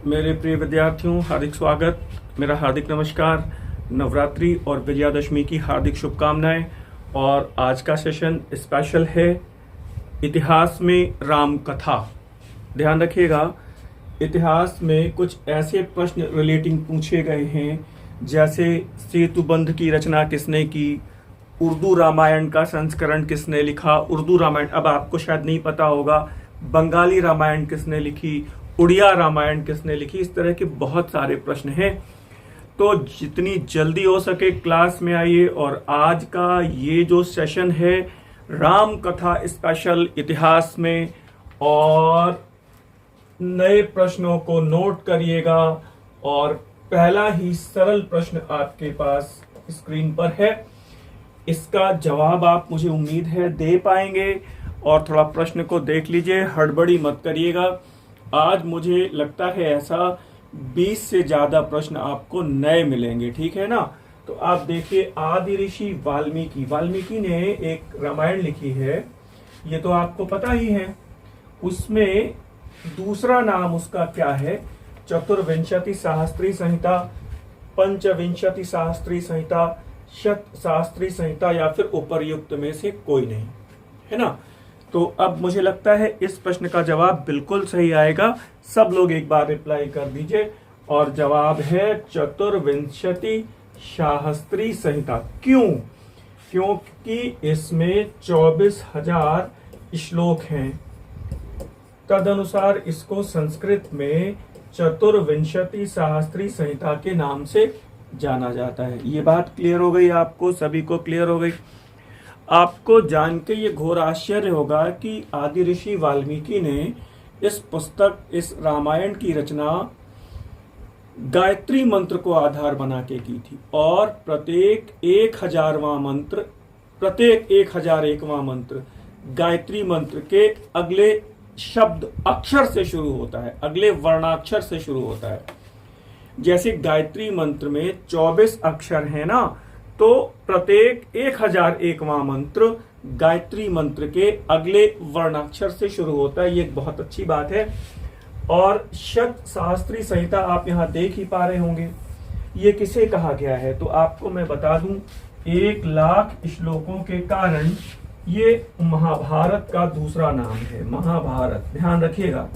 मेरे प्रिय विद्यार्थियों, हार्दिक स्वागत, मेरा हार्दिक नमस्कार। नवरात्रि और विजयादशमी की हार्दिक शुभकामनाएं। और आज का सेशन स्पेशल है इतिहास में राम कथा। ध्यान रखिएगा, इतिहास में कुछ ऐसे प्रश्न रिलेटिंग पूछे गए हैं जैसे सेतु बंध की रचना किसने की, उर्दू रामायण का संस्करण किसने लिखा, उर्दू रामायण अब आपको शायद नहीं पता होगा, बंगाली रामायण किसने लिखी, उड़िया रामायण किसने लिखी। इस तरह के बहुत सारे प्रश्न हैं। तो जितनी जल्दी हो सके क्लास में आइए। और आज का ये जो सेशन है राम कथा स्पेशल इतिहास में, और नए प्रश्नों को नोट करिएगा। और पहला ही सरल प्रश्न आपके पास स्क्रीन पर है, इसका जवाब आप मुझे उम्मीद है दे पाएंगे। और थोड़ा प्रश्न को देख लीजिए, हड़बड़ी मत करिएगा। आज मुझे लगता है ऐसा 20 से ज्यादा प्रश्न आपको नए मिलेंगे, ठीक है ना। तो आप देखिए, आदि ऋषि वाल्मीकि ने एक रामायण लिखी है, ये तो आपको पता ही है। उसमें दूसरा नाम उसका क्या है? चतुर्विंशति सहस्त्री संहिता, पंचविंशति सहस्त्री संहिता, शत सहस्त्री संहिता, या फिर उपर्युक्त में से कोई नहीं, है ना। तो अब मुझे लगता है इस प्रश्न का जवाब बिल्कुल सही आएगा। सब लोग एक बार रिप्लाई कर दीजिए। और जवाब है चतुर्विंशति सहस्त्री संहिता। क्यों? क्योंकि इसमें 24,000 श्लोक हैं। तदनुसार इसको संस्कृत में चतुर्विंशति सहस्त्री संहिता के नाम से जाना जाता है। ये बात क्लियर हो गई आपको, सभी को क्लियर हो गई। आपको जान के ये घोर आश्चर्य होगा कि आदि ऋषि वाल्मीकि ने इस पुस्तक, इस रामायण की रचना गायत्री मंत्र को आधार बना के की थी। और प्रत्येक 1000वां मंत्र गायत्री मंत्र के अगले शब्द अक्षर से शुरू होता है, अगले वर्णाक्षर से शुरू होता है। जैसे गायत्री मंत्र में 24 अक्षर है ना, तो प्रत्येक 1001वां मंत्र गायत्री मंत्र के अगले वर्णाक्षर से शुरू होता है। ये एक बहुत अच्छी बात है। और शत सहस्त्री संहिता आप यहाँ देख ही पा रहे होंगे, ये किसे कहा गया है? तो आपको मैं बता दूं, 1,00,000 श्लोकों के कारण ये महाभारत का दूसरा नाम है, महाभारत। ध्यान रखिएगा,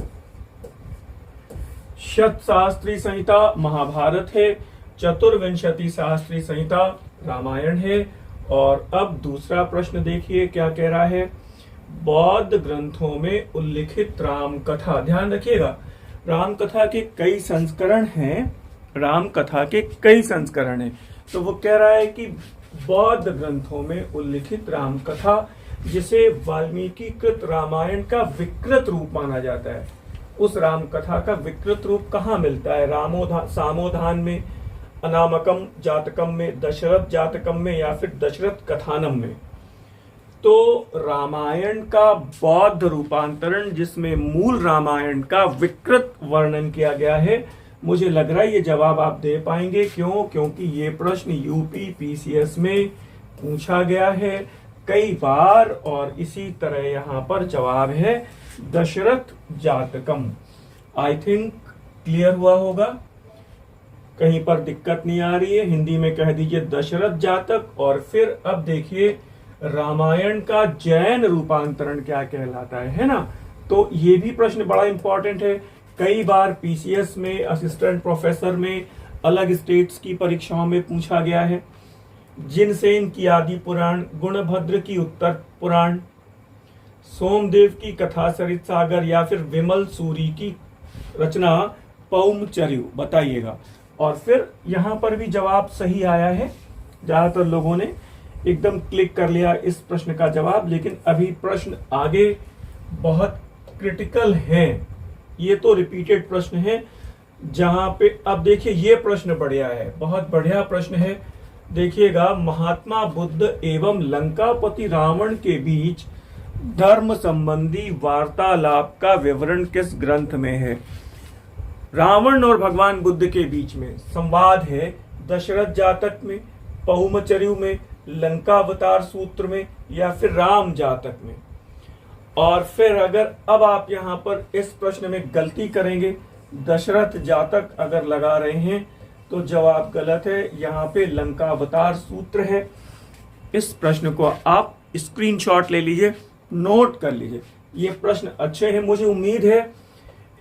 शत सहस्त्री संहिता महाभारत है, चतुर्विंशति सहस्त्री संहिता रामायण है। और अब दूसरा प्रश्न देखिए क्या कह रहा है। बौद्ध ग्रंथों में उल्लिखित राम कथा, ध्यान रखिएगा, राम कथा के कई संस्करण हैं, राम कथा के कई संस्करण हैं। तो वो कह रहा है कि बौद्ध ग्रंथों में उल्लिखित राम कथा, जिसे वाल्मीकि कृत रामायण का विकृत रूप माना जाता है, उस राम कथा का विकृत रूप कहाँ मिलता है? सामोधान में, अनामकम जातकम में, दशरथ जातकम में, या फिर दशरथ कथानम में। तो रामायण का बौद्ध रूपांतरण, जिसमें मूल रामायण का विकृत वर्णन किया गया है, मुझे लग रहा है ये जवाब आप दे पाएंगे। क्यों? क्योंकि ये प्रश्न यूपी पीसीएस में पूछा गया है कई बार। और इसी तरह यहाँ पर जवाब है दशरथ जातकम। आई थिंक क्लियर हुआ होगा, कहीं पर दिक्कत नहीं आ रही है। हिंदी में कह दीजिए दशरथ जातक। और फिर अब देखिए रामायण का जैन रूपांतरण क्या कहलाता है ना। तो ये भी प्रश्न बड़ा इंपॉर्टेंट है, कई बार पीसीएस में, असिस्टेंट प्रोफेसर में, अलग स्टेट्स की परीक्षाओं में पूछा गया है। जिनसेन की आदि पुराण, गुणभद्र की उत्तर पुराण, सोमदेव की कथा सरित सागर, या फिर विमल सूरी की रचना पौमचर्यु, बताइएगा। और फिर यहाँ पर भी जवाब सही आया है, ज्यादातर लोगों ने एकदम क्लिक कर लिया इस प्रश्न का जवाब। लेकिन अभी प्रश्न आगे बहुत क्रिटिकल हैं, ये तो रिपीटेड प्रश्न है। जहां पे अब देखिए ये प्रश्न बढ़िया है, बहुत बढ़िया प्रश्न है। देखिएगा, महात्मा बुद्ध एवं लंकापति रावण के बीच धर्म संबंधी वार्तालाप का विवरण किस ग्रंथ में है? रावण और भगवान बुद्ध के बीच में संवाद है दशरथ जातक में, पहुमचर्यु में, लंकावतार सूत्र में, या फिर राम जातक में। और फिर अगर अब आप यहाँ पर इस प्रश्न में गलती करेंगे दशरथ जातक अगर लगा रहे हैं तो जवाब गलत है। यहाँ पे लंकावतार सूत्र है। इस प्रश्न को आप स्क्रीनशॉट ले लीजिए, नोट कर लीजिए। ये प्रश्न अच्छे हैं, मुझे उम्मीद है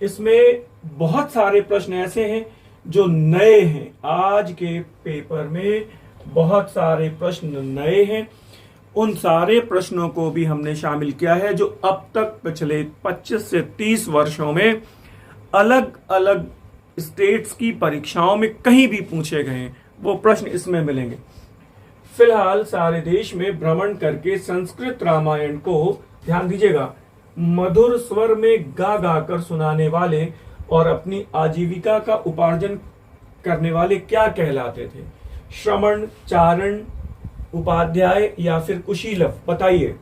इसमें बहुत सारे प्रश्न ऐसे हैं जो नए हैं। आज के पेपर में बहुत सारे प्रश्न नए हैं। उन सारे प्रश्नों को भी हमने शामिल किया है जो अब तक पिछले 25 से 30 वर्षों में अलग अलग स्टेट्स की परीक्षाओं में कहीं भी पूछे गए हैं, वो प्रश्न इसमें मिलेंगे। फिलहाल सारे देश में भ्रमण करके संस्कृत रामायण को, ध्यान दीजिएगा, मधुर स्वर में गा गा कर सुनाने वाले और अपनी आजीविका का उपार्जन करने वाले क्या कहलाते थे? श्रमण, चारण, उपाध्याय या फिर कुशीलव? बताइए।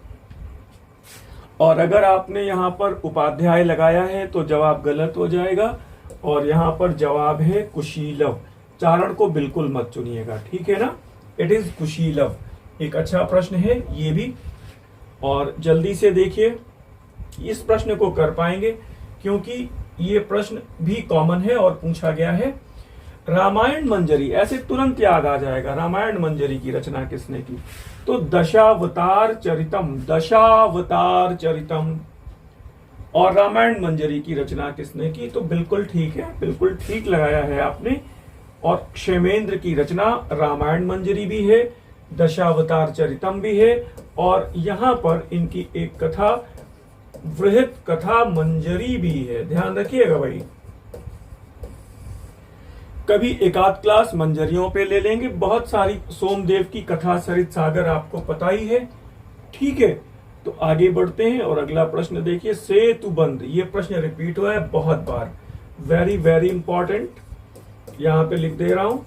और अगर आपने यहाँ पर उपाध्याय लगाया है तो जवाब गलत हो जाएगा और यहाँ पर जवाब है कुशीलव। चारण को बिल्कुल मत चुनिएगा, ठीक है ना? इट इज कुशीलव। एक अच्छा प्रश्न है ये भी। और जल्दी से देखिए, इस प्रश्न को कर पाएंगे क्योंकि ये प्रश्न भी कॉमन है और पूछा गया है। रामायण मंजरी, ऐसे तुरंत याद आ जाएगा, रामायण मंजरी की रचना किसने की? तो दशावतार चरितम, दशावतार चरितम। और रामायण मंजरी की रचना किसने की? तो बिल्कुल ठीक है, बिल्कुल ठीक लगाया है आपने। और क्षेमेंद्र की रचना रामायण मंजरी भी है, दशावतार चरितम भी है, और यहाँ पर इनकी एक कथा वृहत कथा मंजरी भी है। ध्यान रखिएगा भाई, कभी एकाध क्लास मंजरियों पे ले लेंगे। बहुत सारी सोमदेव की कथा सरित सागर आपको पता ही है, ठीक है? तो आगे बढ़ते हैं और अगला प्रश्न देखिए, सेतुबंध। ये प्रश्न रिपीट हुआ है बहुत बार, वेरी वेरी इंपॉर्टेंट। यहाँ पे लिख दे रहा हूं,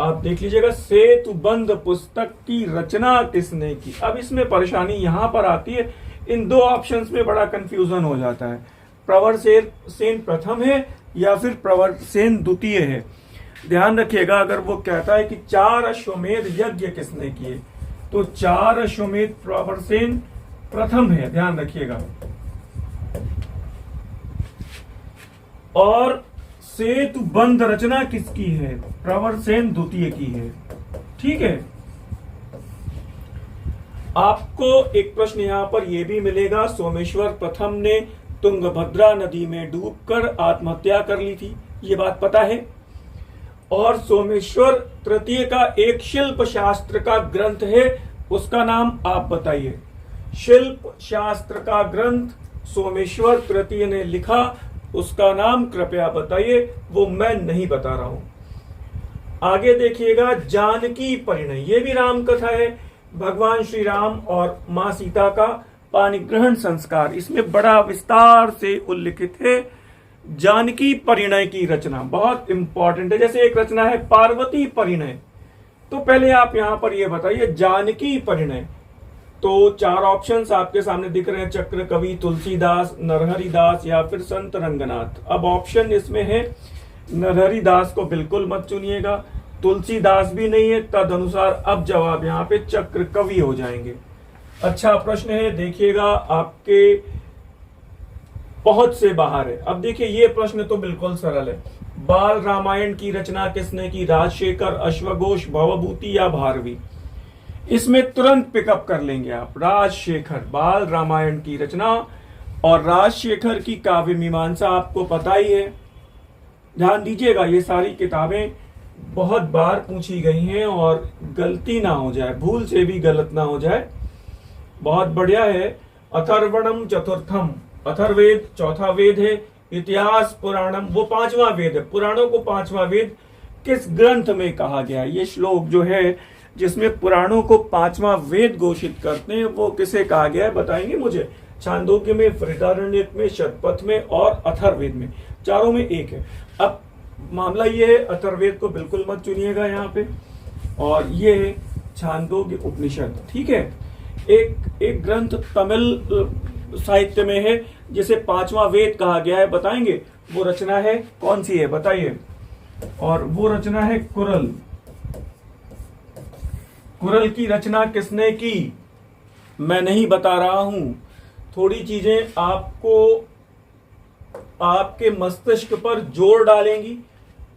आप देख लीजिएगा। सेतुबंध पुस्तक की रचना किसने की? अब इसमें परेशानी यहाँ पर आती है, इन दो ऑप्शंस में बड़ा कंफ्यूजन हो जाता है। प्रवर सेन प्रथम है या फिर प्रवर सेन द्वितीय है। ध्यान रखिएगा, अगर वो कहता है कि 4 अश्वमेध यज्ञ किसने किए, तो 4 अश्वमेध प्रवर सेन प्रथम है, ध्यान रखिएगा। और सेतुबंध रचना किसकी है? प्रवर सेन द्वितीय की है, ठीक है। आपको एक प्रश्न यहां पर यह भी मिलेगा, सोमेश्वर प्रथम ने तुंगभद्रा नदी में डूबकर आत्महत्या कर ली थी, ये बात पता है। और सोमेश्वर तृतीय का एक शिल्प शास्त्र का ग्रंथ है, उसका नाम आप बताइए। शिल्प शास्त्र का ग्रंथ सोमेश्वर तृतीय ने लिखा, उसका नाम कृपया बताइए, वो मैं नहीं बता रहा हूं। आगे देखिएगा, जानकी परिणय, ये भी राम कथा है। भगवान श्री राम और मां सीता का पाणिग्रहण संस्कार, इसमें बड़ा विस्तार से उल्लिखित है। जानकी परिणय की रचना बहुत इंपॉर्टेंट है। जैसे एक रचना है पार्वती परिणय, तो पहले आप यहां पर यह बताइए जानकी परिणय। तो 4 ऑप्शंस आपके सामने दिख रहे हैं, चक्र कवि, तुलसीदास, नरहरि दास या फिर संत रंगनाथ। अब ऑप्शन इसमें है, नरहरि दास को बिल्कुल मत चुनिएगा, तुलसीदास भी नहीं है, तद अनुसार अब जवाब यहाँ पे चक्र कवि हो जाएंगे। अच्छा प्रश्न है, देखिएगा, आपके पहुंच से बाहर है। अब देखिए, ये प्रश्न तो बिल्कुल सरल है। बाल रामायण की रचना किसने की? राजशेखर, अश्वघोष, भवभूति या भारवी? इसमें तुरंत पिकअप कर लेंगे आप, राजशेखर। बाल रामायण की रचना और राजशेखर की काव्य मीमांसा आपको पता ही है। ध्यान दीजिएगा, ये सारी किताबें बहुत बार पूछी गई हैं और गलती ना हो जाए, भूल से भी गलत ना हो जाए। बहुत बढ़िया है। अथर्वणम चतुर्थम, अथर्ववेद चौथा वेद है। इतिहास पुराणम, वो 5वां वेद है। पुराणों को 5वां वेद किस ग्रंथ में कहा गया? ये श्लोक जो है जिसमें पुराणों को 5वां वेद घोषित करते हैं, वो किसे कहा गया है बताएंगे मुझे? छांदोग्य में, बृहदारण्यक में, शतपथ में और अथर्ववेद में, चारों में एक है। अब मामला ये है, अथर्ववेद को बिल्कुल मत चुनिएगा यहाँ पे, और ये है छांदोग्य उपनिषद, ठीक है। एक ग्रंथ तमिल साहित्य में है जिसे 5वां वेद कहा गया है, बताएंगे वो रचना है कौन सी है? बताइए। और वो रचना है कुरल। कुरल की रचना किसने की? मैं नहीं बता रहा हूं, थोड़ी चीजें आपको आपके मस्तिष्क पर जोर डालेंगी।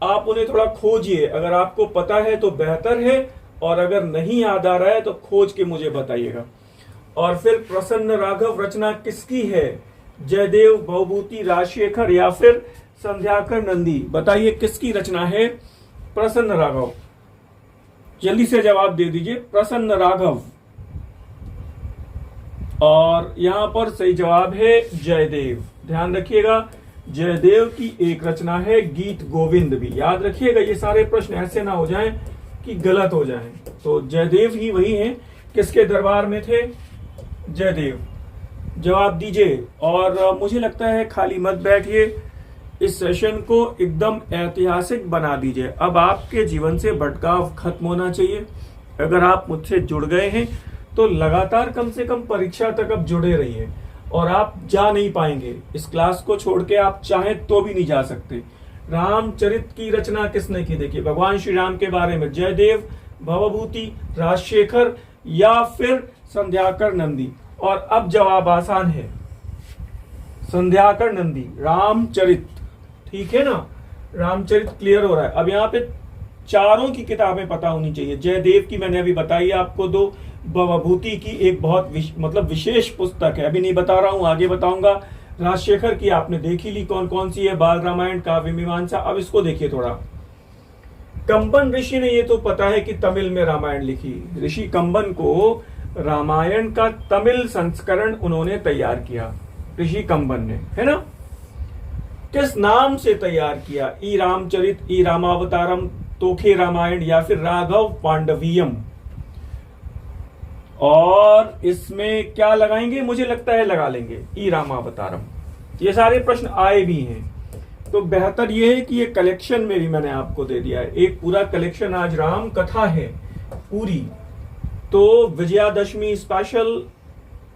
आप उन्हें थोड़ा खोजिए, अगर आपको पता है तो बेहतर है, और अगर नहीं याद आ रहा है तो खोज के मुझे बताइएगा। और फिर प्रसन्न राघव रचना किसकी है? जयदेव, भवभूति, राजशेखर या फिर संध्याकर नंदी? बताइए किसकी रचना है प्रसन्न राघव? जल्दी से जवाब दे दीजिए, प्रसन्न राघव। और यहां पर सही जवाब है जयदेव। ध्यान रखिएगा, जयदेव की एक रचना है गीत गोविंद भी। याद रखिएगा, ये सारे प्रश्न ऐसे ना हो जाएं कि गलत हो जाएं। तो जयदेव ही वही हैं, किसके दरबार में थे? जयदेव। जवाब दीजिए। और मुझे लगता है खाली मत बैठिए, इस सेशन को एकदम ऐतिहासिक बना दीजिए। अब आपके जीवन से भटकाव खत्म होना चाहिए। अगर आप मुझसे जुड़ गए हैं तो लगातार कम से कम परीक्षा तक अब जुड़े रहिए, और आप जा नहीं पाएंगे इस क्लास को छोड़ के, आप चाहें तो भी नहीं जा सकते। रामचरित की रचना किसने की? देखिए, भगवान श्री राम के बारे में जयदेव, भवभूति, राजशेखर या फिर संध्याकर नंदी। और अब जवाब आसान है, संध्याकर नंदी, रामचरित। ठीक है ना, रामचरित क्लियर हो रहा है। अब यहाँ पे चारों की किताबें पता होनी चाहिए। जयदेव की मैंने अभी बताई आपको दो, भवभूति की एक बहुत विशेष पुस्तक है, अभी नहीं बता रहा हूं, आगे बताऊंगा। राजशेखर की आपने देख ही ली कौन कौन सी है, बाल रामायण, काव्य मीमांसा। अब इसको देखिए थोड़ा। कंबन ऋषि ने ये तो पता है कि तमिल में रामायण लिखी। ऋषि कंबन को रामायण का तमिल संस्करण उन्होंने तैयार किया, ऋषि कंबन ने, है ना। किस नाम से तैयार किया? ई रामचरित, ई रामावतारम, तोखे रामायण या फिर राघव पांडवियम? और इसमें क्या लगाएंगे? मुझे लगता है लगा लेंगे ई रामावतारम। ये सारे प्रश्न आए भी हैं, तो बेहतर ये है कि ये कलेक्शन में भी मैंने आपको दे दिया है। एक पूरा कलेक्शन आज राम कथा है पूरी, तो विजयादशमी स्पेशल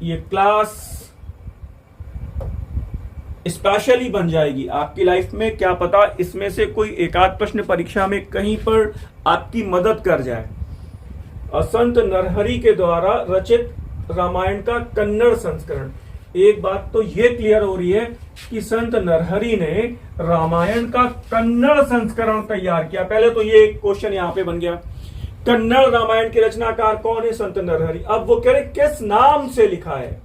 ये क्लास स्पेशली बन जाएगी आपकी लाइफ में। क्या पता इसमें से कोई एकाध प्रश्न परीक्षा में कहीं पर आपकी मदद कर जाए। संत नरहरि के द्वारा रचित रामायण का कन्नड़ संस्करण। एक बात तो ये क्लियर हो रही है कि संत नरहरि ने रामायण का कन्नड़ संस्करण तैयार किया। पहले तो ये एक क्वेश्चन यहाँ पे बन गया, कन्नड़ रामायण के रचनाकार कौन है? संत नरहरि। अब वो कह रहे किस नाम से लिखा है,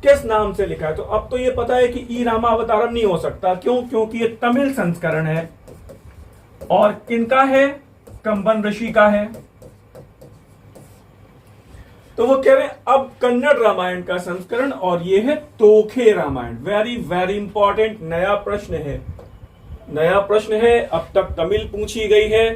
किस नाम से लिखा है? तो अब तो ये पता है कि ई रामावतारम नहीं हो सकता। क्यों? क्योंकि ये तमिल संस्करण है। और किनका है? कंबन ऋषि का है। तो वो कह रहे हैं अब कन्नड़ रामायण का संस्करण, और ये है तोखे रामायण। वेरी वेरी इंपॉर्टेंट नया प्रश्न है, नया प्रश्न है। अब तक तमिल पूछी गई है,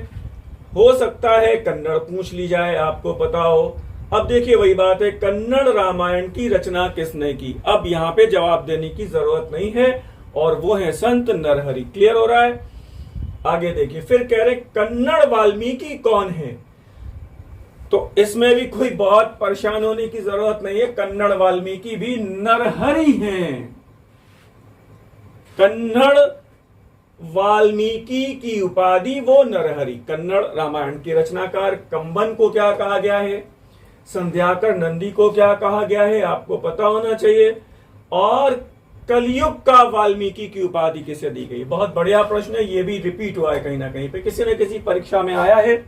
हो सकता है कन्नड़ पूछ ली जाए, आपको पता हो। अब देखिए वही बात है, कन्नड़ रामायण की रचना किसने की? अब यहाँ पे जवाब देने की जरूरत नहीं है, और वो है संत नरहरि। क्लियर हो रहा है? आगे देखिए, फिर कह रहे कन्नड़ वाल्मीकि कौन है? तो इसमें भी कोई बहुत परेशान होने की जरूरत नहीं है, कन्नड़ वाल्मीकि भी नरहरि हैं। कन्नड़ वाल्मीकि की उपाधि वो नरहरि। कन्नड़ रामायण के रचनाकार कंबन को क्या कहा गया है? संध्याकर नंदी को क्या कहा गया है? आपको पता होना चाहिए। और कलयुग का वाल्मीकि की उपाधि किसे दी गई? बहुत बढ़िया प्रश्न है, ये भी रिपीट हुआ है कहीं ना कहीं पे, किसी न किसी परीक्षा में आया है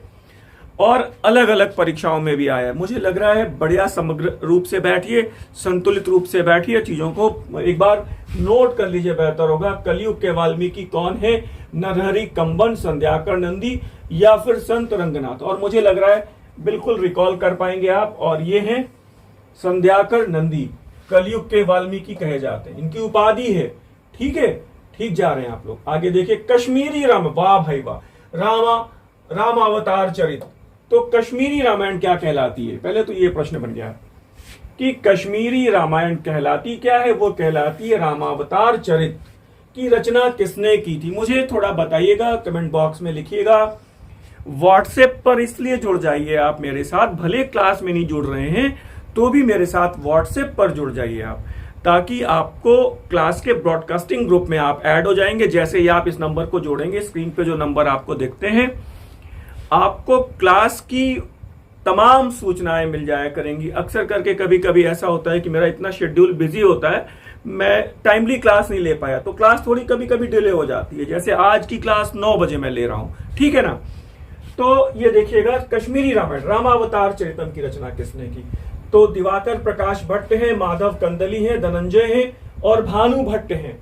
और अलग अलग परीक्षाओं में भी आया है। मुझे लग रहा है बढ़िया समग्र रूप से बैठिए, संतुलित रूप से बैठिए, चीजों को एक बार नोट कर लीजिए, बेहतर होगा। कलयुग के वाल्मीकि कौन है? नरहरि, कंबन, संध्याकर नंदी या फिर संत रंगनाथ? और मुझे लग रहा है बिल्कुल रिकॉल कर पाएंगे आप, और ये हैं संध्याकर नंदी, कलयुग के वाल्मीकि कहे जाते हैं, इनकी उपाधि है। ठीक है, ठीक जा रहे हैं आप लोग। आगे देखिए, कश्मीरी राम, वाह भाई वाह, रामावतार चरित। तो कश्मीरी रामायण क्या कहलाती है? पहले तो ये प्रश्न बन गया कि कश्मीरी रामायण कहलाती क्या है? वो कहलाती है रामावतार चरित। की रचना किसने की थी? मुझे थोड़ा बताइएगा, कमेंट बॉक्स में लिखिएगा। व्हाट्सएप पर इसलिए जुड़ जाइए आप मेरे साथ, भले क्लास में नहीं जुड़ रहे हैं तो भी मेरे साथ व्हाट्सएप पर जुड़ जाइए आप, ताकि आपको क्लास के ब्रॉडकास्टिंग ग्रुप में आप ऐड हो जाएंगे। जैसे ही आप इस नंबर को जोड़ेंगे, स्क्रीन पे जो नंबर आपको दिखते हैं, आपको क्लास की तमाम सूचनाएं मिल जाया करेंगी। अक्सर करके कभी कभी ऐसा होता है कि मेरा इतना शेड्यूल बिजी होता है, मैं टाइमली क्लास नहीं ले पाया, तो क्लास थोड़ी कभी कभी डिले हो जाती है। जैसे आज की क्लास 9 बजे मैं ले रहा हूं, ठीक है ना। तो ये देखिएगा, कश्मीरी रामायण, रामावतार चरितम की रचना किसने की? तो दिवाकर प्रकाश भट्ट हैं, माधव कंदली हैं, धनंजय हैं और भानु भट्ट हैं।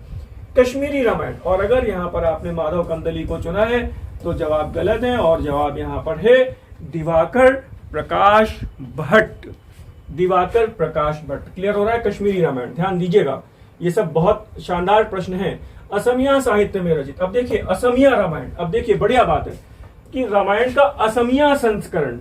कश्मीरी रामायण। और अगर यहां पर आपने माधव कंदली को चुना है तो जवाब गलत है, और जवाब यहां पर है दिवाकर प्रकाश भट्ट। दिवाकर प्रकाश भट्ट। क्लियर हो रहा है? कश्मीरी रामायण। ध्यान दीजिएगा, ये सब बहुत शानदार प्रश्न हैं। असमिया साहित्य में रचित। अब देखिए असमिया रामायण, अब देखिए बढ़िया बात है कि रामायण का असमिया संस्करण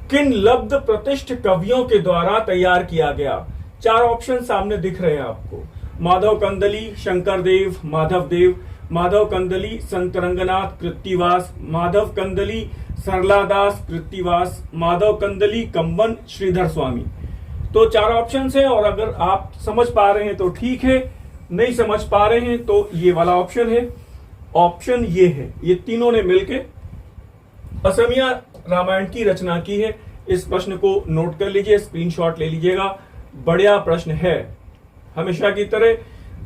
किन लब्ध प्रतिष्ठ कवियों के द्वारा तैयार किया गया? 4 ऑप्शन सामने दिख रहे हैं आपको। माधव कंदली, शंकर देव, माधव देव, माधव कंदली, संत रंगनाथ कृत्तिवास, माधव कंदली, सरलादास कृत्तिवास, माधव कंदली, कंबन, श्रीधर स्वामी। तो 4 ऑप्शन हैं, और अगर आप समझ पा रहे हैं तो ठीक है, नहीं समझ पा रहे हैं तो ये वाला ऑप्शन है। ऑप्शन ये है, ये तीनों ने मिलकर असमिया रामायण की रचना की है। इस प्रश्न को नोट कर लीजिए, स्क्रीनशॉट ले लीजिएगा, बढ़िया प्रश्न है। हमेशा की तरह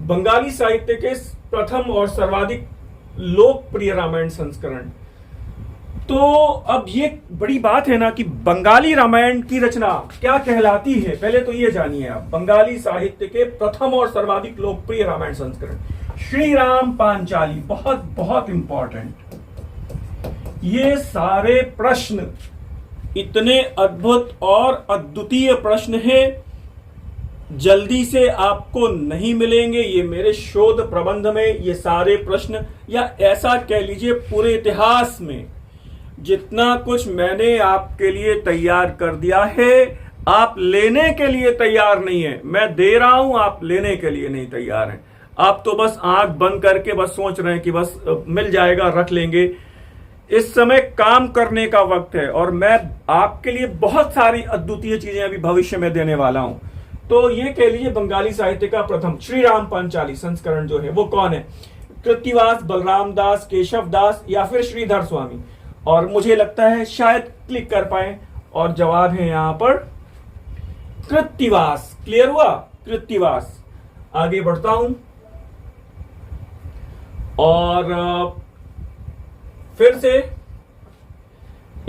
बंगाली साहित्य के प्रथम और सर्वाधिक लोकप्रिय रामायण संस्करण। तो अब ये बड़ी बात है ना कि बंगाली रामायण की रचना क्या कहलाती है, पहले तो ये जानिए आप। बंगाली साहित्य के प्रथम और सर्वाधिक लोकप्रिय रामायण संस्करण श्री राम पांचाली। बहुत बहुत इंपॉर्टेंट। ये सारे प्रश्न इतने अद्भुत और अद्वितीय प्रश्न हैं, जल्दी से आपको नहीं मिलेंगे। ये मेरे शोध प्रबंध में ये सारे प्रश्न, या ऐसा कह लीजिए पूरे इतिहास में जितना कुछ मैंने आपके लिए तैयार कर दिया है, आप लेने के लिए तैयार नहीं है। मैं दे रहा हूं, आप लेने के लिए नहीं तैयार हैं। आप तो बस आंख बंद करके बस सोच रहे हैं कि बस मिल जाएगा, रख लेंगे। इस समय काम करने का वक्त है, और मैं आपके लिए बहुत सारी अद्वितीय चीजें अभी भविष्य में देने वाला हूं। तो ये कह लीजिए बंगाली साहित्य का प्रथम श्री राम पांचाली संस्करण जो है वो कौन है? कृत्तिवास, बलराम दास, केशव दास या फिर श्रीधर स्वामी। और मुझे लगता है शायद क्लिक कर पाए, और जवाब है यहां पर कृत्तिवास। क्लियर हुआ? कृत्तिवास। आगे बढ़ता हूं, और फिर से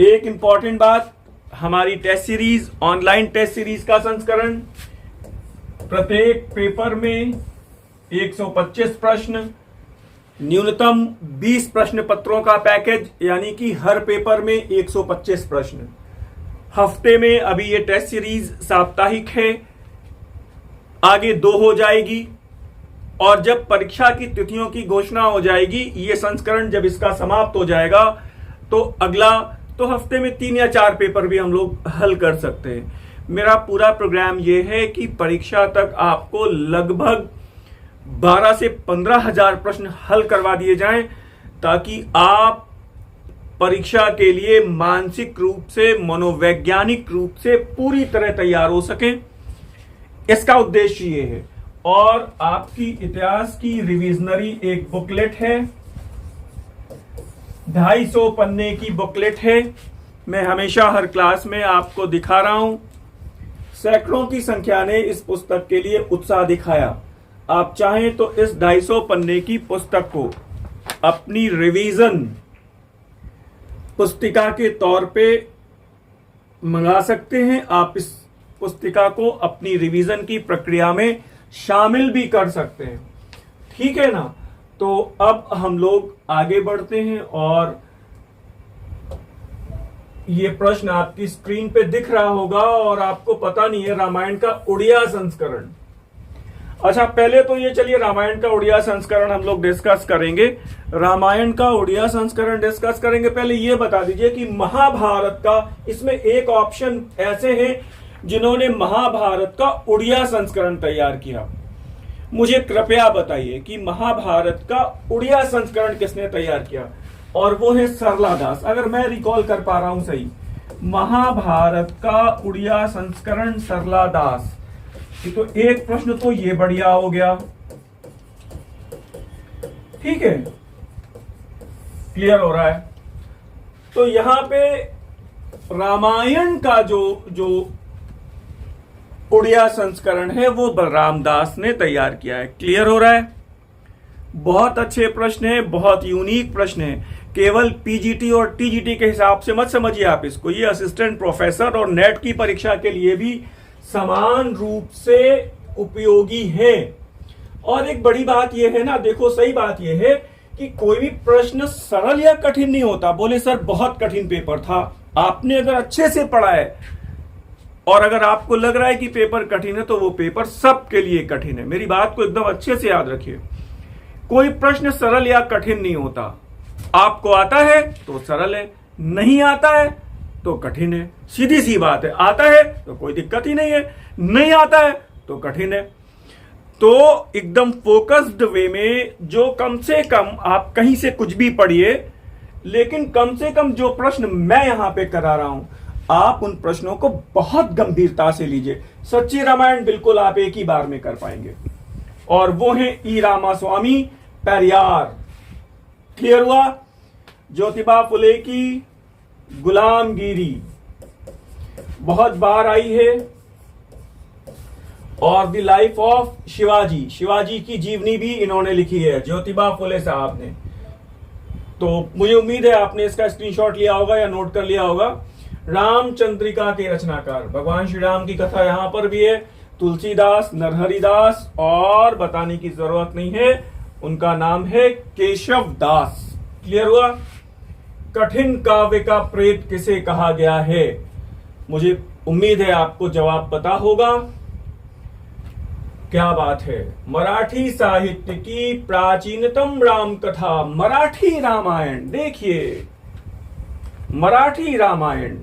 एक इंपॉर्टेंट बात, हमारी test series, online test series का संस्करण, प्रत्येक पेपर में 125 प्रश्न, न्यूनतम 20 प्रश्न पत्रों का पैकेज, यानी कि हर पेपर में 125 प्रश्न। हफ्ते में अभी ये टेस्ट सीरीज साप्ताहिक है, आगे 2 हो जाएगी, और जब परीक्षा की तिथियों की घोषणा हो जाएगी, ये संस्करण जब इसका समाप्त हो जाएगा, तो अगला तो हफ्ते में 3 या 4 पेपर भी हम लोग हल कर सकते हैं। मेरा पूरा प्रोग्राम ये है कि परीक्षा तक आपको लगभग 12 से 15 हजार प्रश्न हल करवा दिए जाएं, ताकि आप परीक्षा के लिए मानसिक रूप से, मनोवैज्ञानिक रूप से पूरी तरह तैयार हो सकें। इसका उद्देश्य ये है। और आपकी इतिहास की रिविजनरी एक बुकलेट है, 250 पन्ने की बुकलेट है। मैं हमेशा हर क्लास में आपको दिखा रहा हूं। सैकड़ों की संख्या ने इस पुस्तक के लिए उत्साह दिखाया। आप चाहें तो इस 250 पन्ने की पुस्तक को अपनी रिवीजन पुस्तिका के तौर पे मंगा सकते हैं। आप इस पुस्तिका को अपनी रिवीजन की प्रक्रिया में शामिल भी कर सकते हैं, ठीक है ना। तो अब हम लोग आगे बढ़ते हैं, और ये प्रश्न आपकी स्क्रीन पे दिख रहा होगा, और आपको पता नहीं है रामायण का उड़िया संस्करण। अच्छा, पहले तो ये चलिए रामायण का उड़िया संस्करण हम लोग डिस्कस करेंगे। रामायण का उड़िया संस्करण डिस्कस करेंगे। पहले ये बता दीजिए कि महाभारत का, इसमें एक ऑप्शन ऐसे हैं जिन्होंने महाभारत का उड़िया संस्करण तैयार किया। मुझे कृपया बताइए कि महाभारत का उड़िया संस्करण किसने तैयार किया? और वो है सरला दास। अगर मैं रिकॉल कर पा रहा हूं सही, महाभारत का उड़िया संस्करण सरला दास। तो एक प्रश्न तो ये बढ़िया हो गया, ठीक है, क्लियर हो रहा है। तो यहां पे रामायण का जो उड़िया संस्करण है वो बलराम दास ने तैयार किया है। क्लियर हो रहा है? बहुत अच्छे प्रश्न है, बहुत यूनिक प्रश्न है। केवल पीजीटी और टीजीटी के हिसाब से मत समझिए आप इसको, ये असिस्टेंट प्रोफेसर और नेट की परीक्षा के लिए भी समान रूप से उपयोगी है। और एक बड़ी बात यह है ना, देखो सही बात यह है कि कोई भी प्रश्न सरल या कठिन नहीं होता। बोले सर बहुत कठिन पेपर था, आपने अगर अच्छे से पढ़ा है और अगर आपको लग रहा है कि पेपर कठिन है तो वो पेपर सबके लिए कठिन है। मेरी बात को एकदम अच्छे से याद रखिए, कोई प्रश्न सरल या कठिन नहीं होता। आपको आता है तो सरल है, नहीं आता है तो कठिन है। सीधी सी बात है, आता है तो कोई दिक्कत ही नहीं है, नहीं आता है तो कठिन है। तो एकदम फोकस्ड वे में जो कम से कम आप कहीं से कुछ भी पढ़िए, लेकिन कम से कम जो प्रश्न मैं यहां पे करा रहा हूं आप उन प्रश्नों को बहुत गंभीरता से लीजिए। सच्ची रामायण बिल्कुल आप एक ही बार में कर पाएंगे, और वो है ई रामास्वामी पेरियार। क्लियर हुआ? ज्योतिबा फुले की गुलामगिरी बहुत बार आई है, और the life of Shivaji, Shivaji की जीवनी भी इन्होंने लिखी है ज्योतिबा फुले साहब ने। तो मुझे उम्मीद है आपने इसका स्क्रीनशॉट लिया होगा या नोट कर लिया होगा। रामचंद्रिका के रचनाकार भगवान श्री राम की कथा यहां पर भी है, तुलसीदास, नरहरिदास, और बताने की जरूरत नहीं है, उनका नाम है केशव दास। क्लियर हुआ? कठिन काव्य का प्रेत किसे कहा गया है? मुझे उम्मीद है आपको जवाब पता होगा। क्या बात है, मराठी साहित्य की प्राचीनतम राम कथा मराठी रामायण। देखिए मराठी रामायण,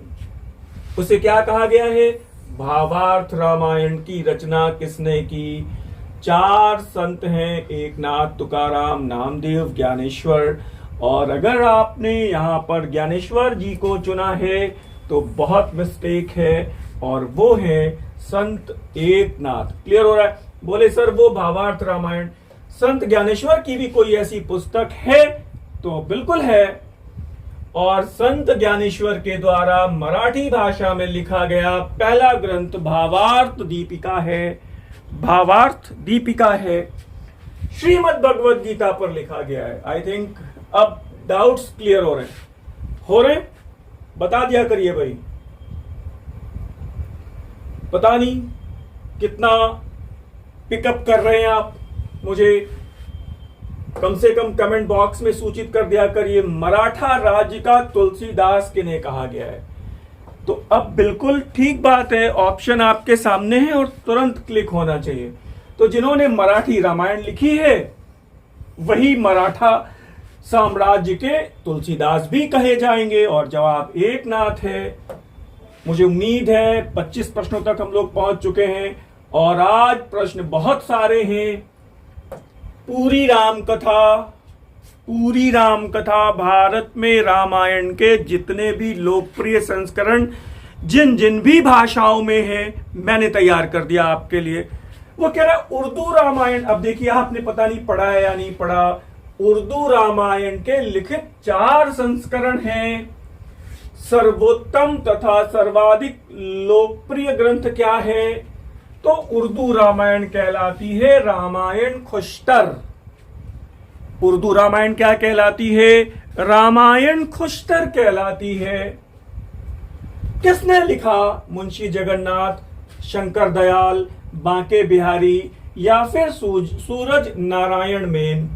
उसे क्या कहा गया है? भावार्थ रामायण की रचना किसने की? 4 संत हैं, एकनाथ, तुकाराम, नामदेव, ज्ञानेश्वर। और अगर आपने यहां पर ज्ञानेश्वर जी को चुना है तो बहुत मिस्टेक है, और वो है संत एकनाथ। क्लियर हो रहा है? बोले सर वो भावार्थ रामायण, संत ज्ञानेश्वर की भी कोई ऐसी पुस्तक है? तो बिल्कुल है, और संत ज्ञानेश्वर के द्वारा मराठी भाषा में लिखा गया पहला ग्रंथ भावार्थ दीपिका है। भावार्थ दीपिका है, श्रीमद् भगवद गीता पर लिखा गया है। आई थिंक अब डाउट्स क्लियर हो रहे हैं? बता दिया करिए भाई, पता नहीं कितना पिकअप कर रहे हैं आप, मुझे कम से कम कमेंट बॉक्स में सूचित कर दिया करिए। मराठा राज्य का तुलसीदास किन्हें कहा गया है? तो अब बिल्कुल ठीक बात है, ऑप्शन आपके सामने है और तुरंत क्लिक होना चाहिए। तो जिन्होंने मराठी रामायण लिखी है वही मराठा साम्राज्य के तुलसीदास भी कहे जाएंगे, और जवाब एकनाथ है। मुझे उम्मीद है 25 प्रश्नों तक हम लोग पहुंच चुके हैं, और आज प्रश्न बहुत सारे हैं। पूरी राम कथा भारत में रामायण के जितने भी लोकप्रिय संस्करण जिन जिन भी भाषाओं में है मैंने तैयार कर दिया आपके लिए। वो कह रहा है उर्दू रामायण। अब देखिए आपने पता नहीं पढ़ा है या नहीं पढ़ा, उर्दू रामायण के लिखित 4 संस्करण हैं। सर्वोत्तम तथा सर्वाधिक लोकप्रिय ग्रंथ क्या है? तो उर्दू रामायण कहलाती है रामायण खुश्तर। उर्दू रामायण क्या कहलाती है? रामायण खुश्तर कहलाती है। किसने लिखा? मुंशी जगन्नाथ, शंकर दयाल, बांके बिहारी, या फिर सूरज नारायण मेन।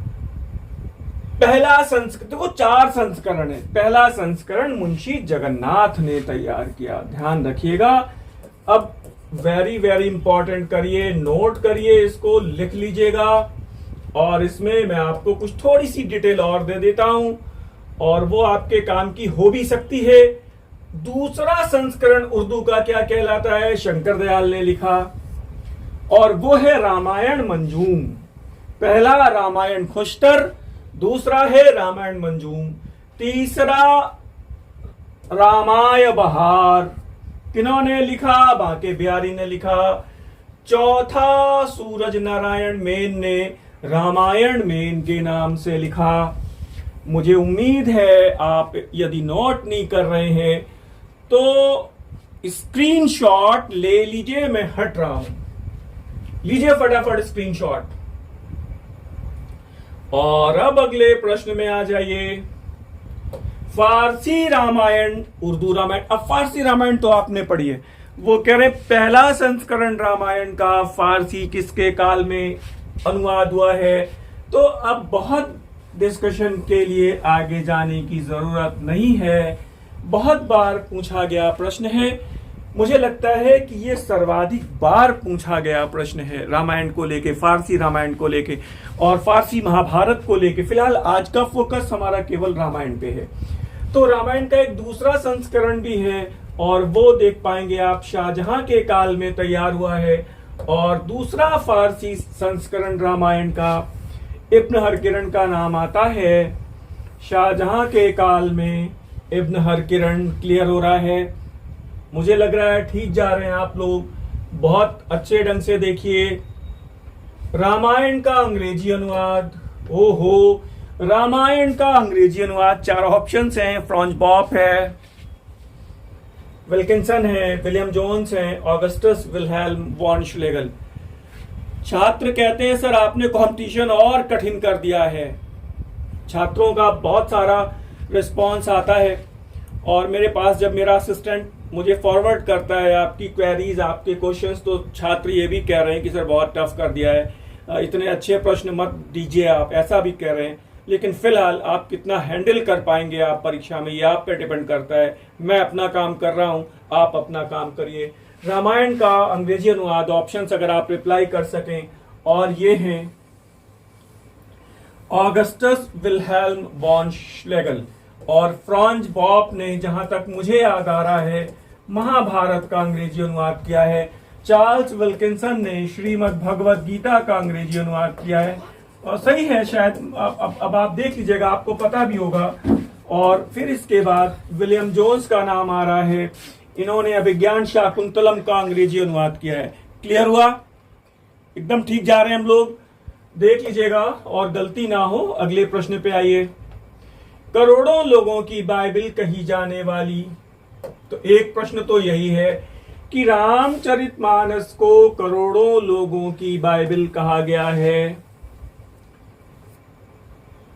पहला संस्करण, देखो 4 संस्करण है, पहला संस्करण मुंशी जगन्नाथ ने तैयार किया, ध्यान रखिएगा। अब वेरी वेरी इंपॉर्टेंट करिए, नोट करिए, इसको लिख लीजिएगा, और इसमें मैं आपको कुछ थोड़ी सी डिटेल और दे देता हूं, और वो आपके काम की हो भी सकती है। दूसरा संस्करण उर्दू का क्या कहलाता है? शंकर दयाल ने लिखा, और वो है रामायण मंजूम। पहला रामायण खुश्तर, दूसरा है रामायण मंजूम, तीसरा रामाय बहार, किन्होंने लिखा? बांके बिहारी ने लिखा। चौथा सूरज नारायण मेन ने रामायण मेन के नाम से लिखा। मुझे उम्मीद है आप यदि नोट नहीं कर रहे हैं तो स्क्रीनशॉट ले लीजिए, मैं हट रहा हूं। लीजिए फटाफट स्क्रीनशॉट। और अब अगले प्रश्न में आ जाइए। फारसी रामायण, उर्दू रामायण। अब फारसी रामायण तो आपने पढ़ी है। वो कह रहे पहला संस्करण रामायण का फारसी किसके काल में अनुवाद हुआ है। तो अब बहुत डिस्कशन के लिए आगे जाने की जरूरत नहीं है। बहुत बार पूछा गया प्रश्न है। मुझे लगता है कि ये सर्वाधिक बार पूछा गया प्रश्न है रामायण को लेके, फारसी रामायण को लेके और फारसी महाभारत को लेके। फिलहाल आज का फोकस हमारा केवल रामायण पे है। तो रामायण का एक दूसरा संस्करण भी है और वो देख पाएंगे आप, शाहजहां के काल में तैयार हुआ है। और दूसरा फारसी संस्करण रामायण का इब्न हरकिरण का नाम आता है। शाहजहां के काल में इब्न हरकिरण। क्लियर हो रहा है? मुझे लग रहा है ठीक जा रहे हैं आप लोग। बहुत अच्छे ढंग से देखिए। रामायण का अंग्रेजी अनुवाद, ओहो, रामायण का अंग्रेजी अनुवाद 4 ऑप्शंस हैं। फ्रॉन्ज बॉप है, विल्किंसन है, विलियम जोन्स है, ऑगस्टस विलहेल्म वॉन श्लेगल। छात्र कहते हैं सर आपने कंपटीशन और कठिन कर दिया है। छात्रों का बहुत सारा रिस्पांस आता है और मेरे पास जब मेरा असिस्टेंट मुझे फॉरवर्ड करता है आपकी क्वेरीज, आपके क्वेश्चंस, तो छात्र ये भी कह रहे हैं कि सर बहुत टफ कर दिया है, इतने अच्छे प्रश्न मत दीजिए आप, ऐसा भी कह रहे हैं। लेकिन फिलहाल आप कितना हैंडल कर पाएंगे आप परीक्षा में, ये आप पे डिपेंड करता है। मैं अपना काम कर रहा हूं, आप अपना काम करिए। रामायण का अंग्रेजी अनुवाद ऑप्शंस अगर आप रिप्लाई कर सकें, और ये हैं ऑगस्टस विलहेल्म वॉन श्लेगल और फ्रॉन्ज बॉप ने, जहां तक मुझे याद आ रहा है, महाभारत का अंग्रेजी अनुवाद किया है। चार्ल्स विल्किंसन ने श्रीमद् भगवद गीता का अंग्रेजी अनुवाद किया है। और सही है शायद, अब आप देख लीजिएगा, आपको पता भी होगा। और फिर इसके बाद विलियम जोन्स का नाम आ रहा है। इन्होंने अभिज्ञान शाकुंतलम का अंग्रेजी अनुवाद किया है। क्लियर हुआ? एकदम ठीक जा रहे हैं हम लोग। देख लीजिएगा और गलती ना हो। अगले प्रश्न पे आइए। करोड़ों लोगों की बाइबल कही जाने वाली, तो एक प्रश्न तो यही है कि रामचरितमानस को करोड़ों लोगों की बाइबल कहा गया है।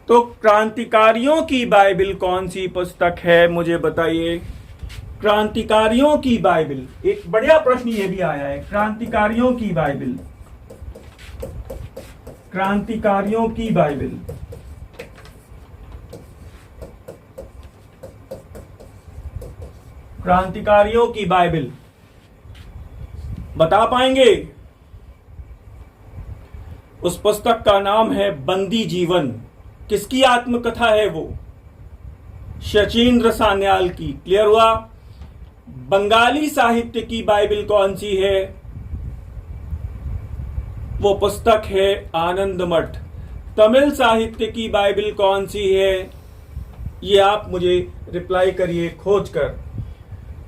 तो क्रांतिकारियों की बाइबल कौन सी पुस्तक है, मुझे बताइए। क्रांतिकारियों की बाइबल, एक बढ़िया प्रश्न ये भी आया है। क्रांतिकारियों की बाइबल, क्रांतिकारियों की बाइबल, क्रांतिकारियों की बाइबल बता पाएंगे? उस पुस्तक का नाम है बंदी जीवन। किसकी आत्मकथा है वो? शचीन्द्र सान्याल की। क्लियर हुआ? बंगाली साहित्य की बाइबल कौन सी है? वो पुस्तक है आनंद मठ। तमिल साहित्य की बाइबल कौन सी है? ये आप मुझे रिप्लाई करिए खोज कर।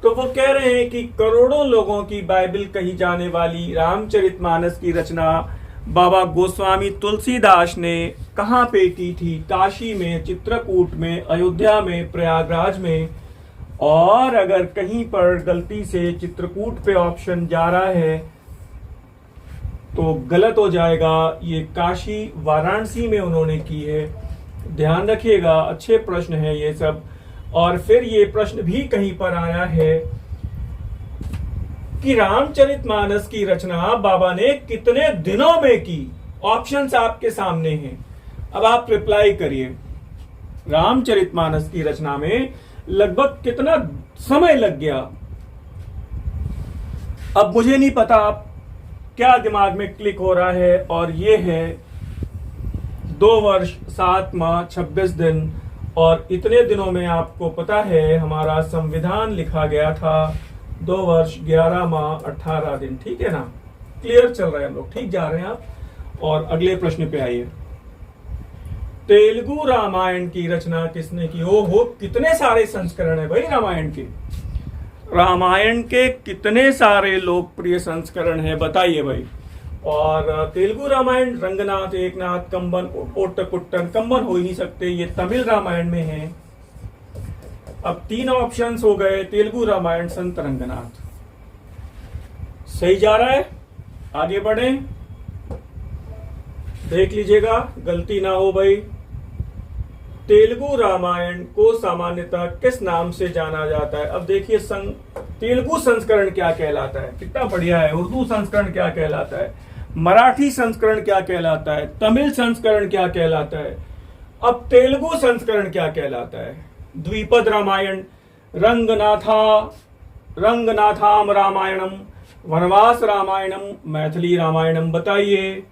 तो वो कह रहे हैं कि करोड़ों लोगों की बाइबल कही जाने वाली रामचरितमानस की रचना बाबा गोस्वामी तुलसीदास ने कहां पे की थी? काशी में, चित्रकूट में, अयोध्या में, प्रयागराज में। और अगर कहीं पर गलती से चित्रकूट पे ऑप्शन जा रहा है तो गलत हो जाएगा। ये काशी वाराणसी में उन्होंने की है। ध्यान रखिएगा, अच्छे प्रश्न है ये सब। और फिर ये प्रश्न भी कहीं पर आया है कि रामचरितमानस की रचना बाबा ने कितने दिनों में की? ऑप्शंस आपके सामने हैं, अब आप रिप्लाई करिए। रामचरितमानस की रचना में लगभग कितना समय लग गया? अब मुझे नहीं पता आप क्या दिमाग में क्लिक हो रहा है। और ये है 2 वर्ष 7 माह 26 दिन। और इतने दिनों में आपको पता है हमारा संविधान लिखा गया था 2 वर्ष 11 माह 18 दिन। ठीक है ना? क्लियर चल रहा है, हम लोग ठीक जा रहे हैं आप। और अगले प्रश्न पे आइए। तेलुगु रामायण की रचना किसने की? ओहो, कितने सारे संस्करण है भाई रामायण के। रामायण के कितने सारे लोकप्रिय संस्करण है, बताइए भाई। और तेलुगु रामायण रंगनाथ, एकनाथ, कंबन, ओट्टकुट्टन। कंबन हो ही नहीं सकते, ये तमिल रामायण में है। अब 3 ऑप्शंस हो गए। तेलुगु रामायण, संत रंगनाथ। सही जा रहा है, आगे बढ़े, देख लीजिएगा गलती ना हो भाई। तेलुगु रामायण को सामान्यतः किस नाम से जाना जाता है? अब देखिए तेलुगु संस्करण क्या कहलाता है, कितना बढ़िया है। उर्दू संस्करण क्या कहलाता है, मराठी संस्करण क्या कहलाता है, तमिल संस्करण क्या कहलाता है, अब तेलुगु संस्करण क्या कहलाता है? द्विपद रामायण, रंगनाथाम रामायणम, वनवास रामायणम, मैथिली रामायणम, बताइए।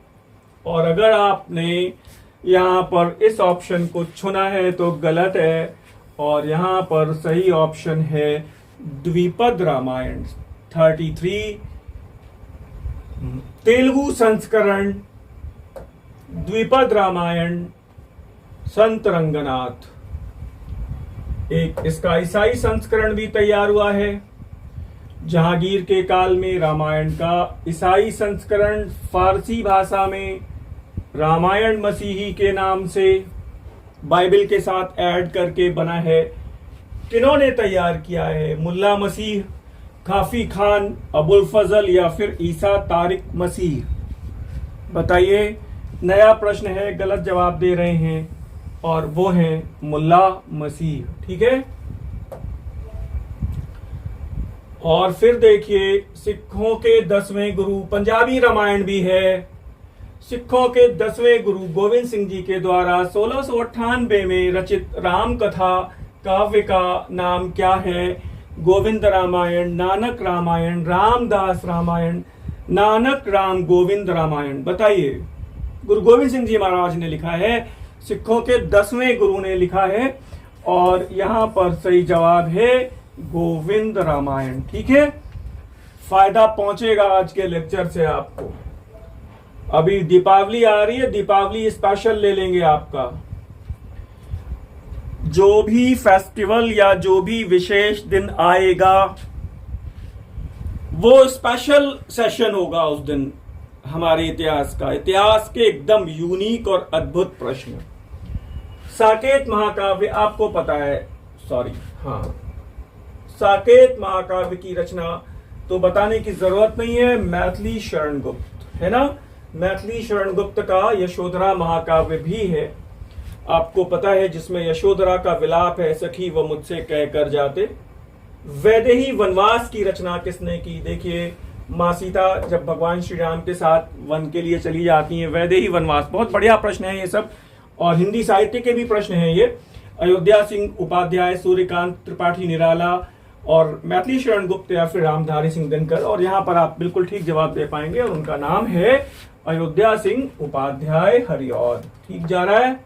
और अगर आपने यहां पर इस ऑप्शन को चुना है तो गलत है, और यहां पर सही ऑप्शन है द्विपद रामायण 33 तेलुगु संस्करण द्विपद रामायण संत रंगनाथ। एक इसका ईसाई संस्करण भी तैयार हुआ है। जहांगीर के काल में रामायण का ईसाई संस्करण फारसी भाषा में रामायण मसीही के नाम से बाइबल के साथ ऐड करके बना है। किन्होंने तैयार किया है? मुल्ला मसीह, काफी खान, अबुल फजल या फिर ईसा तारिक मसीह? बताइए। नया प्रश्न है, गलत जवाब दे रहे हैं, और वो है मुल्ला मसीह। ठीक है। और फिर देखिए सिखों के 10वें गुरु, पंजाबी रामायण भी है। सिखों के 10वें गुरु गोविंद सिंह जी के द्वारा 1698 में रचित राम कथा काव्य का नाम क्या है? गोविंद रामायण, नानक रामायण, रामदास रामायण, नानक राम गोविंद रामायण। बताइए। गुरु गोविंद सिंह जी महाराज ने लिखा है, सिखों के 10वें गुरु ने लिखा है, और यहां पर सही जवाब है गोविंद रामायण। ठीक है। फायदा पहुंचेगा आज के लेक्चर से आपको। अभी दीपावली आ रही है, दीपावली स्पेशल ले लेंगे आपका। जो भी फेस्टिवल या जो भी विशेष दिन आएगा वो स्पेशल सेशन होगा उस दिन हमारे इतिहास का। इतिहास के एकदम यूनिक और अद्भुत प्रश्न। साकेत महाकाव्य आपको पता है, साकेत महाकाव्य की रचना तो बताने की जरूरत नहीं है, मैथिली शरण गुप्त है ना। मैथिली शरण गुप्त का यशोधरा महाकाव्य भी है, आपको पता है, जिसमें यशोधरा का विलाप है, सखी वो मुझसे कह कर जाते। वैदेही वनवास की रचना किसने की? देखिए, माँ सीता जब भगवान श्री राम के साथ वन के लिए चली जाती हैं, वैदेही वनवास। बहुत बढ़िया प्रश्न है ये सब, और हिंदी साहित्य के भी प्रश्न हैं ये। अयोध्या सिंह उपाध्याय, सूर्यकांत त्रिपाठी निराला, और मैथिली शरण गुप्त या फिर रामधारी सिंह दिनकर। और यहाँ पर आप बिल्कुल ठीक जवाब दे पाएंगे, और उनका नाम है अयोध्या सिंह उपाध्याय हरिऔध। ठीक जा रहा है।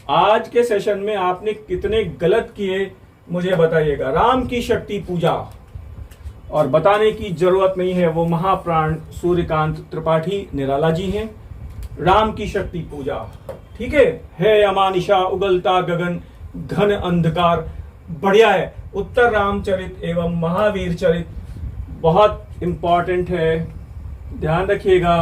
आज के सेशन में आपने कितने गलत किए मुझे बताइएगा। राम की शक्ति पूजा, और बताने की जरूरत नहीं है, वो महाप्राण सूर्यकांत त्रिपाठी निराला जी हैं। राम की शक्ति पूजा, ठीक है अमानिशा उगलता गगन घन अंधकार, बढ़िया है। उत्तर रामचरित एवं महावीर चरित बहुत इंपॉर्टेंट है, ध्यान रखिएगा।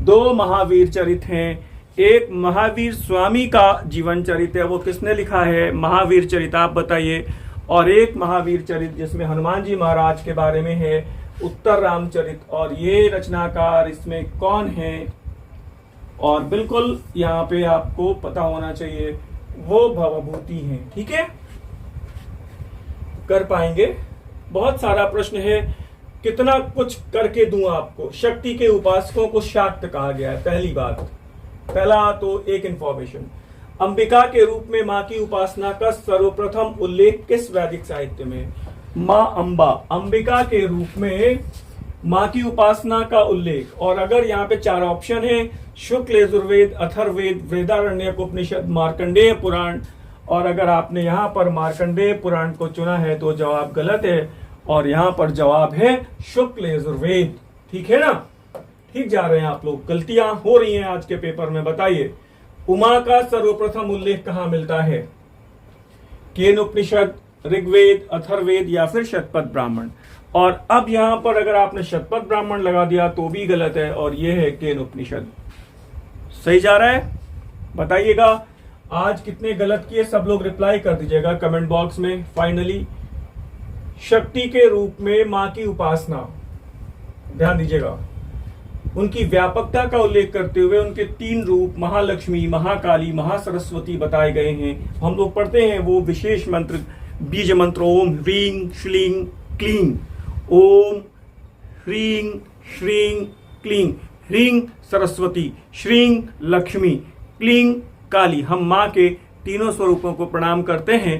2 महावीर चरित हैं, एक महावीर स्वामी का जीवन चरित है, वो किसने लिखा है? महावीर चरित, आप बताइए। और एक महावीर चरित जिसमें हनुमान जी महाराज के बारे में है, उत्तर रामचरित। और ये रचनाकार इसमें कौन है? और बिल्कुल यहाँ पे आपको पता होना चाहिए, वो भवभूति हैं। ठीक है, कर पाएंगे। बहुत सारा प्रश्न है, कितना कुछ करके दूं आपको। शक्ति के उपासकों को शाक्त कहा गया है, पहली बात। पहला तो एक इंफॉर्मेशन, अंबिका के रूप में मां की उपासना का सर्वप्रथम उल्लेख किस वैदिक साहित्य में? मां अंबा, अंबिका के रूप में मां की उपासना का उल्लेख। और अगर यहाँ पे 4 ऑप्शन है, शुक्ल यजुर्वेद, अथर्ववेद, वृहदारण्यक उपनिषद, मार्कंडेय पुराण। और अगर आपने यहाँ पर मार्कंडेय पुराण को चुना है तो जवाब गलत है, और यहाँ पर जवाब है शुक्ल यजुर्वेद। ठीक है ना, ठीक जा रहे हैं आप लोग। गलतियां हो रही हैं आज के पेपर में। बताइए, उमा का सर्वप्रथम उल्लेख कहां मिलता है? केन उपनिषद, ऋग्वेद, अथर्ववेद या फिर शतपथ ब्राह्मण। और अब यहां पर अगर आपने शतपथ ब्राह्मण लगा दिया तो भी गलत है, और यह है केन उपनिषद। सही जा रहा है? बताइएगा आज कितने गलत किए, सब लोग रिप्लाई कर दीजिएगा कमेंट बॉक्स में। फाइनली, शक्ति के रूप में मां की उपासना, ध्यान दीजिएगा, उनकी व्यापकता का उल्लेख करते हुए उनके 3 रूप महालक्ष्मी, महाकाली, महासरस्वती बताए गए हैं। हम लोग पढ़ते हैं वो विशेष मंत्र, बीज मंत्र ओम ह्रीं श्लीं क्लीं। ओम ह्रीं श्रीं क्लीं। ह्रीं सरस्वती, श्रीं लक्ष्मी, क्लीं काली। हम माँ के तीनों स्वरूपों को प्रणाम करते हैं।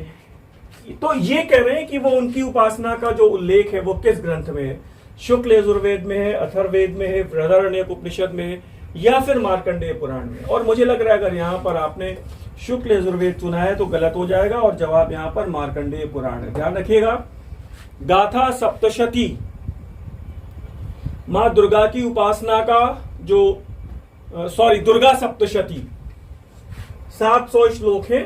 तो ये कह रहे हैं कि वो उनकी उपासना का जो उल्लेख है वो किस ग्रंथ में है? शुक्ल यजुर्वेद में है, अथर्ववेद में है, बृहदारण्यक उपनिषद में है, या फिर मार्कंडेय पुराण में? और मुझे लग रहा है अगर यहाँ पर आपने शुक्ल यजुर्वेद चुना है तो गलत हो जाएगा और जवाब यहाँ पर मार्कंडेय पुराण है। ध्यान रखिएगा। गाथा सप्तशती, माँ दुर्गा की उपासना का जो दुर्गा सप्तशती 700 श्लोक है।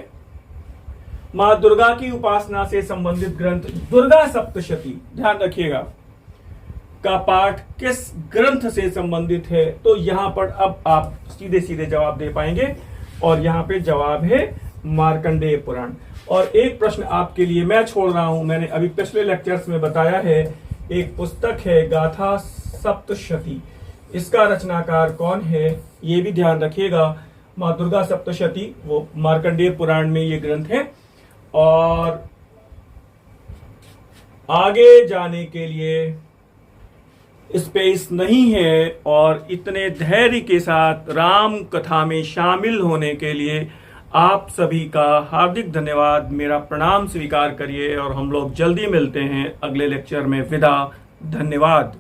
माँ दुर्गा की उपासना से संबंधित ग्रंथ दुर्गा सप्तशती, ध्यान रखिएगा, का पाठ किस ग्रंथ से संबंधित है? तो यहां पर अब आप सीधे सीधे जवाब दे पाएंगे और यहां पे जवाब है मार्कंडेय पुराण। और एक प्रश्न आपके लिए मैं छोड़ रहा हूं, मैंने अभी पिछले लेक्चर्स में बताया है, एक पुस्तक है गाथा सप्तशती, इसका रचनाकार कौन है ये भी ध्यान रखिएगा। माँ दुर्गा सप्तशती वो मार्कंडेय पुराण में ये ग्रंथ है। और आगे जाने के लिए स्पेस नहीं है और इतने धैर्य के साथ राम कथा में शामिल होने के लिए आप सभी का हार्दिक धन्यवाद। मेरा प्रणाम स्वीकार करिए और हम लोग जल्दी मिलते हैं अगले लेक्चर में। विदा, धन्यवाद।